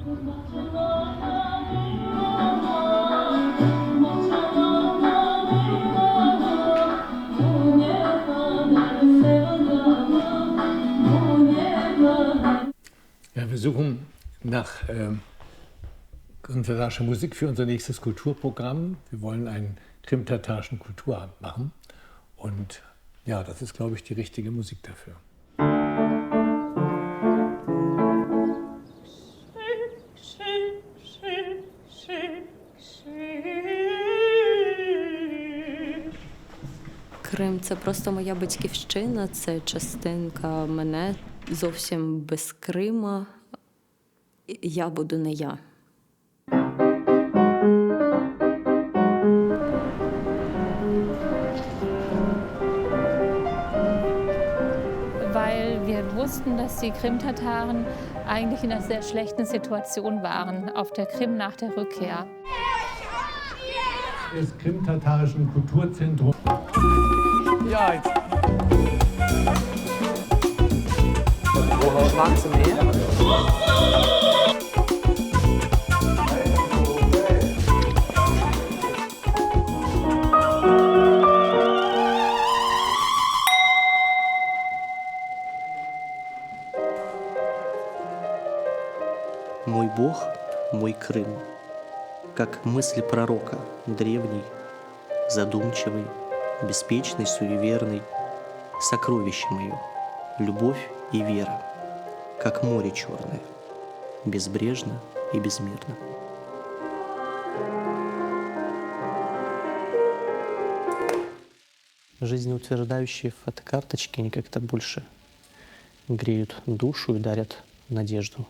Ja, wir suchen nach krimtatarischer Musik für unser nächstes Kulturprogramm. Wir wollen einen krimtatarischen Kulturabend machen. Und ja, das ist, glaube ich, die richtige Musik dafür. Крим – це просто моя батьківщина, це частинка мене. Зовсім без Крима я буду не я. Weil wir wussten, dass die Krimtataren eigentlich in einer sehr schlechten Situation waren auf der Krim nach der Rückkehr. Des krimtatarischen Kulturzentrums. Ja, jetzt. Woraus magst du mehr? Мой Бог, мой Крым, как мысли пророка, древний, задумчивый, беспечный, суеверный, сокровище мое, любовь и вера, как море черное, безбрежно и безмерно. Жизнеутверждающие фотокарточки, они как-то больше греют душу и дарят надежду.